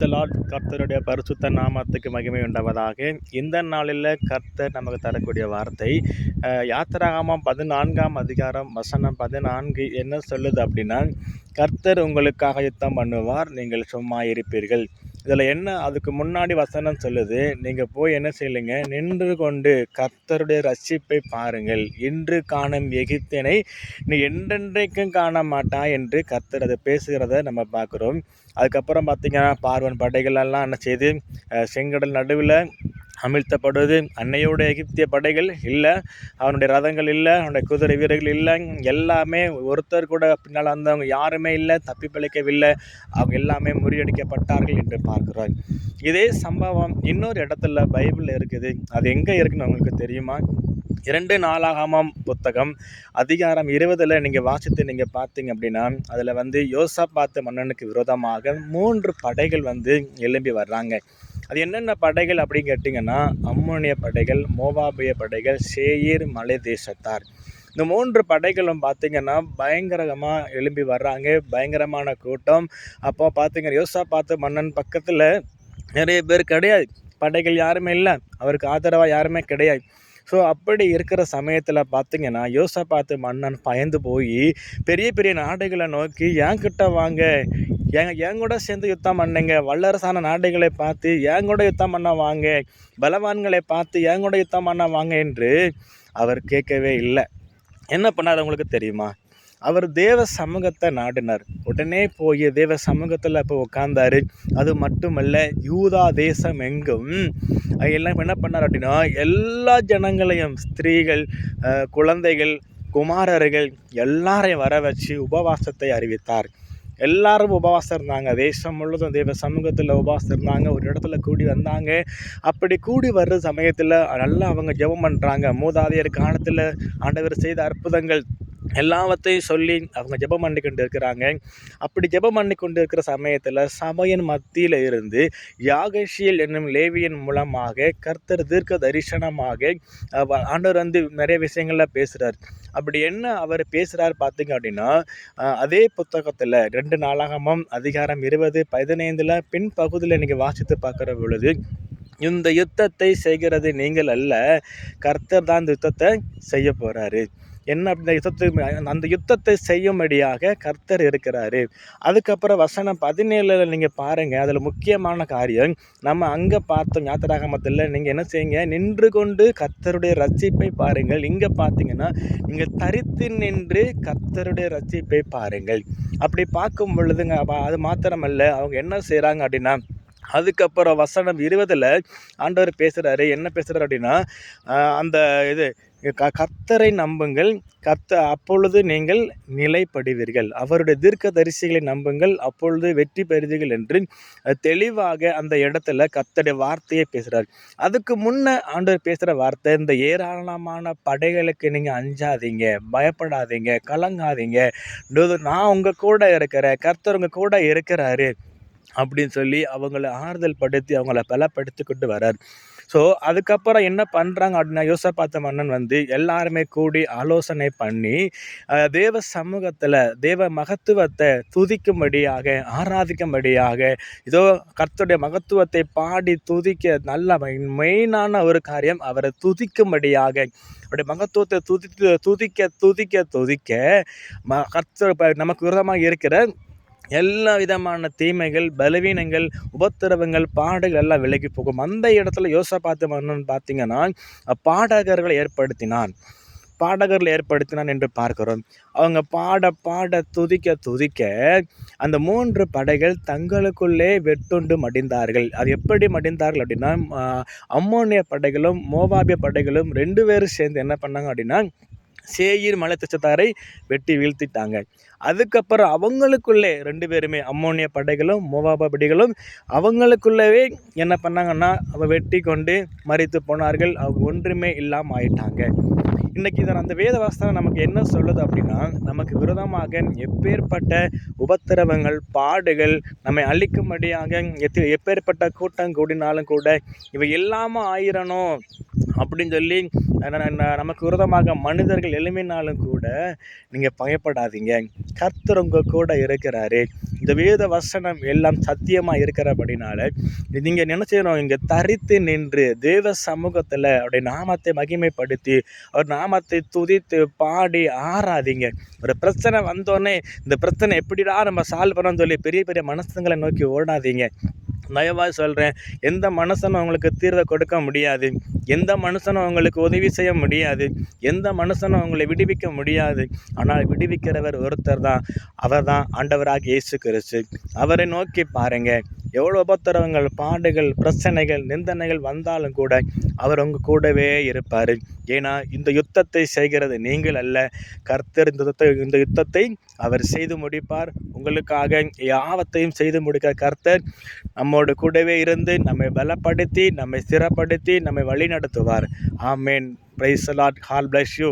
கர்த்தருடைய பரிசுத்த நாமத்துக்கு மகிமை உண்டாவதாக. இந்த நாளில் கர்த்தர் நமக்கு தரக்கூடிய வார்த்தை யாத்திராகமம் 14ஆம் அதிகாரம் வசனம் 14 என்ன சொல்லுது அப்படின்னா, கர்த்தர் உங்களுக்காக யுத்தம் பண்ணுவார், நீங்கள் சும்மா இருப்பீர்கள். இதில் என்ன அதுக்கு முன்னாடி வசனம் சொல்லுது, நீங்கள் போய் என்ன செய்யலைங்க, நின்று கொண்டு கர்த்தருடைய ரட்சிப்பை பாருங்கள், இன்று காணும் எகிப்தினை நீ என்றென்றைக்கும் காண மாட்டாய் என்று கர்த்தர் அதை பேசுகிறத நம்ம பார்க்குறோம். அதுக்கப்புறம் பார்த்திங்கன்னா பார்வன் படைகள் எல்லாம் என்ன செய்து செங்கடல் நடுவில் அமிழ்த்தப்படுவது. அன்னையோட எகிப்திய படைகள் இல்லை, அவனுடைய ரதங்கள் இல்லை, அவனுடைய குதிரை வீரர்கள் இல்லை, எல்லாமே ஒருத்தர் கூட பின்னால் வந்தவங்க யாருமே இல்லை, தப்பி பிழைக்கவில்லை, அவங்க எல்லாமே முறியடிக்கப்பட்டார்கள் என்று பார்க்குறோம். இதே சம்பவம் இன்னொரு இடத்துல பைபிளில் இருக்குது. அது எங்கே இருக்குன்னு உங்களுக்கு தெரியுமா? 2 நாளாகமம் புத்தகம் அதிகாரம் 20 நீங்கள் வாசித்து நீங்கள் பார்த்தீங்க அப்படின்னா, அதில் யோசாபாத் மன்னனுக்கு விரோதமாக 3 படைகள் எழும்பி வர்றாங்க. அது என்னென்ன படைகள் அப்படின்னு கேட்டிங்கன்னா, அம்மோனிய படைகள், மோவாபிய படைகள், சேயீர் மலை தேசத்தார். இந்த 3 படைகளும் பார்த்திங்கன்னா பயங்கரமாக எழும்பி வர்றாங்க, பயங்கரமான கூட்டம். அப்போ பார்த்திங்கன்னா யோசாபாத் மன்னன் பக்கத்தில் நிறைய பேர் கிடையாது, படைகள் யாருமே இல்லை, அவருக்கு ஆதரவாக யாருமே கிடையாது. ஸோ அப்படி இருக்கிற சமயத்தில் பார்த்திங்கன்னா யோசாபாத் மன்னன் பயந்து போய் பெரிய பெரிய நாடுகளை நோக்கி என்கிட்ட வாங்க, என் கூட சேர்ந்து யுத்தம் பண்ணுங்க, வல்லரசான நாடுகளை பார்த்து என் கூட யுத்தம் பண்ண வாங்க, பலவான்களை பார்த்து என் கூட யுத்தம் பண்ண வாங்க என்று அவர் கேட்கவே இல்லை. என்ன பண்ணார் உங்களுக்கு தெரியுமா? அவர் தேவ சமூகத்தை நாடினார். உடனே போய் தேவ சமூகத்தில் இப்போ உட்கார்ந்தாரு. அது மட்டுமல்ல, யூதா தேசம் எங்கும் எல்லாம் என்ன பண்ணார் அப்படின்னா, எல்லா ஜனங்களையும், ஸ்திரீகள், குழந்தைகள், குமாரர்கள் எல்லாரையும் வர வச்சு உபவாசத்தை அறிவித்தார். எல்லாரும் உபவாசம் இருந்தாங்க, தேசம் முழுவதும் தேவ சமூகத்தில் உபவாசம் இருந்தாங்க, ஒரு இடத்துல கூடி வந்தாங்க. அப்படி கூடி வர்ற சமயத்தில் நல்லா அவங்க ஜெபம் பண்ணுறாங்க. மூதாதையர் காலத்தில் ஆண்டவர் செய்த அற்புதங்கள் எல்லாவற்றையும் சொல்லி அவங்க ஜெபம் பண்ணி கொண்டு இருக்கிறாங்க. அப்படி ஜெபம் பண்ணி கொண்டு இருக்கிற சமயத்தில் சபையின் மத்தியில் இருந்து யாகேஷியல் என்னும் லேவியன் மூலமாக கர்த்தர் தீர்க்க தரிசனமாக ஆண்டவர் நிறைய விஷயங்களில் பேசுகிறார். அப்படி என்ன அவர் பேசுகிறார் பார்த்திங்க அப்படின்னா, அதே புத்தகத்தில் 2 நாளாகமம் அதிகாரம் 20:15 பின்பகுதியில் நீங்கள் வாசித்து பார்க்குற பொழுது, இந்த யுத்தத்தை செய்கிறது நீங்கள் அல்ல, கர்த்தர் தான் இந்த யுத்தத்தை செய்ய போகிறாரு. என்ன அப்படின்னா, அந்த யுத்தத்தை செய்யும்படியாக கர்த்தர் இருக்கிறாரு. அதுக்கப்புறம் வசனம் 17 நீங்கள் பாருங்கள், அதில் முக்கியமான காரியம் நம்ம அங்கே பார்த்தோம். யாத்திராகமத்தில் நீங்கள் என்ன செய்யுங்க, நின்று கொண்டு கர்த்தருடைய ரட்சிப்பை பாருங்கள். இங்கே பார்த்தீங்கன்னா, நீங்கள் தரித்து நின்று கர்த்தருடைய ரட்சிப்பை பாருங்கள். அப்படி பார்க்கும் பொழுதுங்க, அது மாத்திரமல்ல, அவங்க என்ன செய்கிறாங்க அப்படின்னா, அதுக்கப்புறம் வசனம் 20 ஆண்டவர் பேசுகிறாரு. என்ன பேசுகிறார் அப்படின்னா, அந்த கர்த்தரை நம்புங்கள், அப்பொழுது நீங்கள் நிலைப்படுவீர்கள், அவருடைய தீர்க்க தரிசிகளை நம்புங்கள், அப்பொழுது வெற்றி பெறுவீர்கள் என்று தெளிவாக அந்த இடத்துல கர்த்தருடைய வார்த்தையை பேசுகிறார். அதுக்கு முன்ன ஆண்டவர் பேசுகிற வார்த்தை, இந்த ஏராளமான படைகளுக்கு நீங்கள் அஞ்சாதீங்க, பயப்படாதீங்க, கலங்காதீங்க, நான் உங்கள் கூட இருக்கிறேன், கர்த்தர் உங்கள் கூட இருக்கிறாரு அப்படின்னு சொல்லி அவங்கள ஆறுதல் படுத்தி அவங்கள பலப்படுத்தி கொண்டு வரார். ஸோ அதுக்கப்புறம் என்ன பண்ணுறாங்க அப்படின்னா, யோசாபாத் மன்னன் எல்லாருமே கூடி ஆலோசனை பண்ணி தேவ சமூகத்தில் தேவ மகத்துவத்தை துதிக்கும்படியாக, ஆராதிக்கும்படியாக, இதோ கர்த்தருடைய மகத்துவத்தை பாடி துதிக்க, நல்ல மெயினான ஒரு காரியம், அவரை துதிக்கும்படியாக, அவருடைய மகத்துவத்தை துதிக்க துதிக்க துதிக்க கர்த்தர் நமக்கு விரோதமாக இருக்கிற எல்லா விதமான தீமைகள், பலவீனங்கள், உபத்திரவங்கள், பாடுகள் எல்லாம் விலகி போகும். அந்த இடத்துல யோசாபாத் மன்னன் பார்த்திங்கன்னா பாடகர்களை ஏற்படுத்தினான் என்று பார்க்கிறோம். அவங்க பாட துதிக்க துதிக்க அந்த 3 படைகள் தங்களுக்குள்ளே வெட்டுண்டு மடிந்தார்கள். அது எப்படி மடிந்தார்கள் அப்படின்னா, அம்மோனிய படைகளும் மோவாபிய படைகளும் 2 பேரும் சேர்ந்து என்ன பண்ணாங்க அப்படின்னா, சேயீர் மலை தேசத்தாரை வெட்டி வீழ்த்திட்டாங்க. அதுக்கப்புறம் அவங்களுக்குள்ளே 2 பேருமே, அம்மோனிய படைகளும் மோவாப படைகளும் அவங்களுக்குள்ளவே என்ன பண்ணாங்கன்னா, வெட்டி கொண்டு மரித்து போனார்கள். அவங்க ஒன்றுமே இல்லாமல் ஆயிட்டாங்க. இன்றைக்கி அந்த வேத வாசனம் நமக்கு என்ன சொல்லுது அப்படின்னா, நமக்கு விரோதமாக எப்பேற்பட்ட உபத்திரவங்கள், பாடுகள் நம்மை அழிக்கும்படியாக எப்பேற்பட்ட கூட்டம் கூடினாலும் கூட இவை இல்லாமல் ஆயிரணும், அப்படின்னு சொல்லி நமக்கு விரோதமாக மனிதர்கள் எழும்பினாலும் கூட நீங்கள் பயப்படாதீங்க. கர்த்தர் உங்கள் கூட இருக்கிறாரு. இந்த வேத வசனம் எல்லாம் சத்தியமாக இருக்கிறபடினால நீங்கள் என்ன செய்யணும், இங்கே தரித்து நின்று தேவ சமூகத்தில் அவருடைய நாமத்தை மகிமைப்படுத்தி அவர் நாமத்தை துதித்து பாடி ஆராதிங்க. ஒரு பிரச்சனை வந்தோடனே இந்த பிரச்சனை எப்படிடா நம்ம சால்வ் பண்ணோம்னு சொல்லி பெரிய பெரிய மனசுங்களை நோக்கி ஓடாதீங்க. தயவாக சொல்கிறேன், எந்த மனுஷனும் அவங்களுக்கு தீர்வை கொடுக்க முடியாது, எந்த மனுஷனும் அவங்களுக்கு உதவி செய்ய முடியாது, எந்த மனுஷனும் அவங்களை விடுவிக்க முடியாது. ஆனால் விடுவிக்கிறவர் ஒருத்தர் தான், அவர் தான் ஆண்டவராக இயேசு கிறிஸ்து. அவரை நோக்கி பாருங்கள். எவ்வளோ உபத்திரவங்கள், பாடுகள், பிரச்சனைகள், நிந்தனைகள் வந்தாலும் கூட அவர் உங்கள் கூடவே இருப்பார். ஏன்னா இந்த யுத்தத்தை செய்கிறது நீங்கள் அல்ல, கர்த்தர் இந்த யுத்தத்தை அவர் செய்து முடிப்பார். உங்களுக்காக யாவத்தையும் செய்து முடிக்க கர்த்தர் நம்மோடு கூடவே இருந்து நம்மை பலப்படுத்தி, நம்மை ஸ்திரப்படுத்தி, நம்மை வழி நடத்துவார். Amen. Praise the Lord. God bless you.